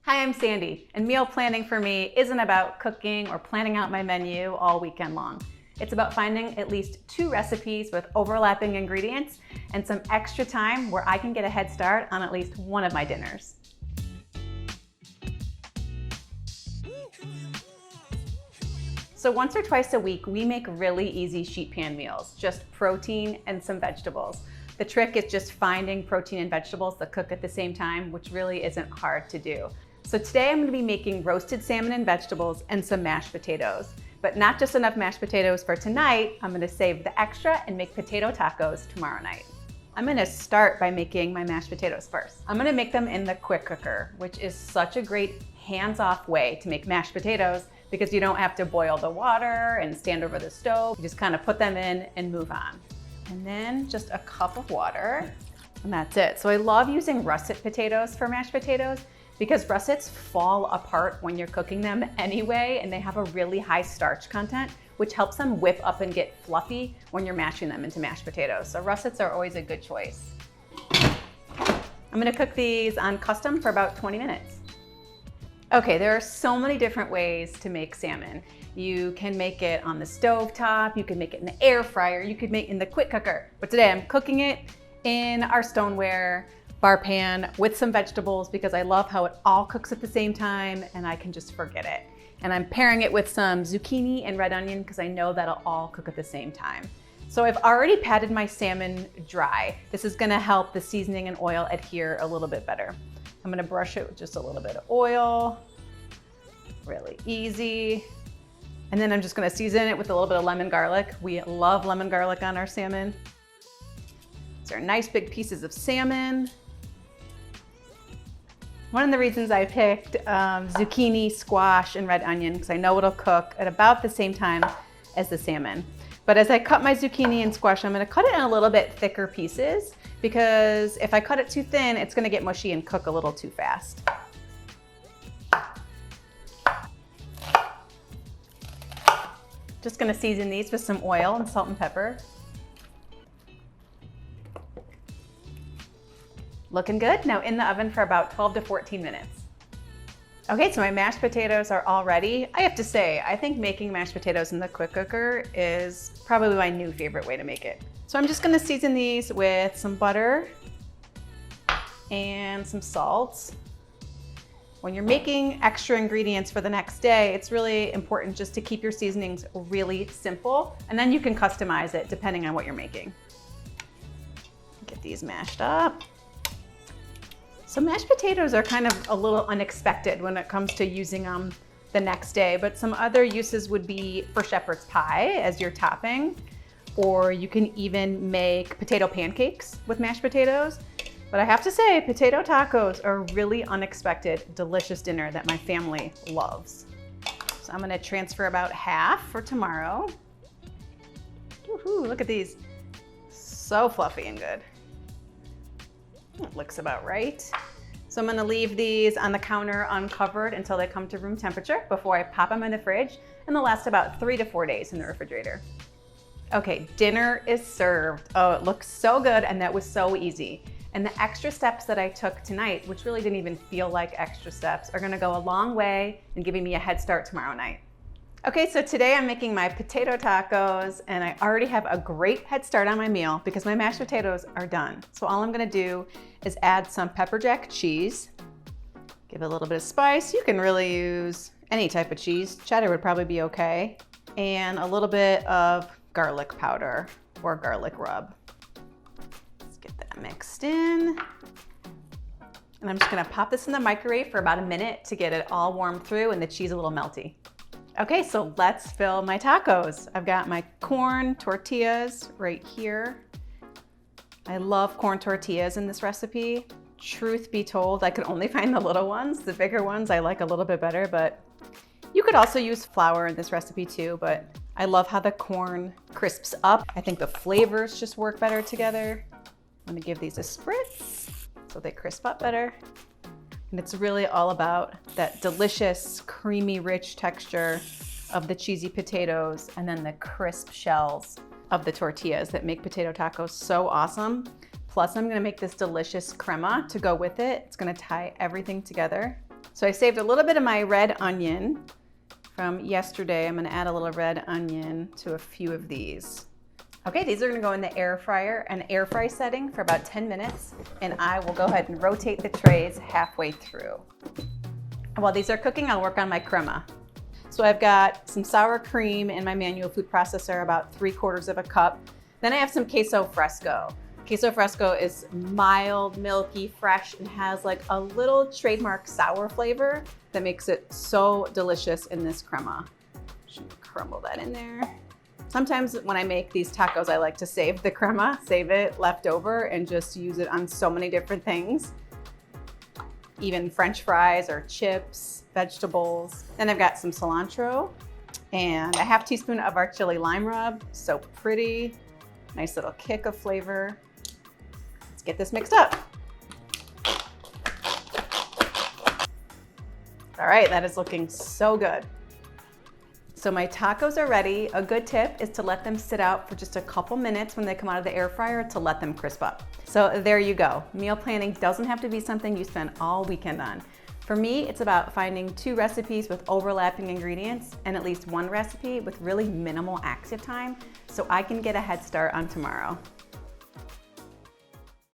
Hi, I'm Sandy, and meal planning for me isn't about cooking or planning out my menu all weekend long. It's about finding at least 2 recipes with overlapping ingredients and some extra time where I can get a head start on at least one of my dinners. So once or twice a week, we make really easy sheet pan meals, just protein and some vegetables. The trick is just finding protein and vegetables that cook at the same time, which really isn't hard to do. So today I'm going to be making roasted salmon and vegetables and some mashed potatoes. But not just enough mashed potatoes for tonight, I'm going to save the extra and make potato tacos tomorrow night. I'm going to start by making my mashed potatoes first. I'm going to make them in the quick cooker, which is such a great hands-off way to make mashed potatoes because you don't have to boil the water and stand over the stove. You just kind of put them in and move on. And then just a cup of water, and that's it. So I love using russet potatoes for mashed potatoes because russets fall apart when you're cooking them anyway, and they have a really high starch content, which helps them whip up and get fluffy when you're mashing them into mashed potatoes. So russets are always a good choice. I'm gonna cook these on custom for about 20 minutes. Okay, there are so many different ways to make salmon. You can make it on the stove top, you can make it in the air fryer, you could make it in the quick cooker. But today I'm cooking it in our stoneware bar pan with some vegetables because I love how it all cooks at the same time and I can just forget it. And I'm pairing it with some zucchini and red onion because I know that'll all cook at the same time. So I've already patted my salmon dry. This is gonna help the seasoning and oil adhere a little bit better. I'm gonna brush it with just a little bit of oil, really easy. And then I'm just gonna season it with a little bit of lemon garlic. We love lemon garlic on our salmon. These are nice big pieces of salmon. One of the reasons I picked zucchini, squash, and red onion because I know it'll cook at about the same time as the salmon. But as I cut my zucchini and squash, I'm gonna cut it in a little bit thicker pieces because if I cut it too thin, it's gonna get mushy and cook a little too fast. Just gonna season these with some oil and salt and pepper. Looking good. Now in the oven for about 12 to 14 minutes. Okay, so my mashed potatoes are all ready. I have to say, I think making mashed potatoes in the quick cooker is probably my new favorite way to make it. So I'm just gonna season these with some butter and some salt. When you're making extra ingredients for the next day, it's really important just to keep your seasonings really simple, and then you can customize it depending on what you're making. Get these mashed up. So mashed potatoes are kind of a little unexpected when it comes to using them the next day, but some other uses would be for shepherd's pie as your topping, or you can even make potato pancakes with mashed potatoes. But I have to say, potato tacos are a really unexpected, delicious dinner that my family loves. So I'm gonna transfer about half for tomorrow. Woohoo, look at these. So fluffy and good. It looks about right. So I'm gonna leave these on the counter uncovered until they come to room temperature before I pop them in the fridge, and they'll last about 3 to 4 days in the refrigerator. Okay, dinner is served. Oh, it looks so good, and that was so easy. And the extra steps that I took tonight, which really didn't even feel like extra steps, are gonna go a long way in giving me a head start tomorrow night. Okay, so today I'm making my potato tacos, and I already have a great head start on my meal because my mashed potatoes are done. So all I'm gonna do is add some pepper jack cheese, give it a little bit of spice. You can really use any type of cheese. Cheddar would probably be okay. And a little bit of garlic powder or garlic rub. Let's get that mixed in. And I'm just gonna pop this in the microwave for about a minute to get it all warmed through and the cheese a little melty. Okay, so let's fill my tacos. I've got my corn tortillas right here. I love corn tortillas in this recipe. Truth be told, I could only find the little ones. The bigger ones I like a little bit better, but you could also use flour in this recipe too, but I love how the corn crisps up. I think the flavors just work better together. I'm gonna give these a spritz so they crisp up better. And it's really all about that delicious, creamy, rich texture of the cheesy potatoes and then the crisp shells of the tortillas that make potato tacos so awesome. Plus, I'm gonna make this delicious crema to go with it. It's gonna tie everything together. So I saved a little bit of my red onion from yesterday. I'm gonna add a little red onion to a few of these. Okay, these are gonna go in the air fryer, an air fry setting for about 10 minutes, and I will go ahead and rotate the trays halfway through. And while these are cooking, I'll work on my crema. So I've got some sour cream in my manual food processor, about 3/4 of a cup. Then I have some queso fresco. Queso fresco is mild, milky, fresh, and has like a little trademark sour flavor that makes it so delicious in this crema. Just crumble that in there. Sometimes when I make these tacos, I like to save the crema, save it left over, and just use it on so many different things. Even French fries or chips, vegetables. Then I've got some cilantro and a 1/2 teaspoon of our chili lime rub. So pretty, nice little kick of flavor. Let's get this mixed up. All right, that is looking so good. So my tacos are ready. A good tip is to let them sit out for just a couple minutes when they come out of the air fryer to let them crisp up. So there you go. Meal planning doesn't have to be something you spend all weekend on. For me, it's about finding 2 recipes with overlapping ingredients and at least 1 recipe with really minimal active time so I can get a head start on tomorrow.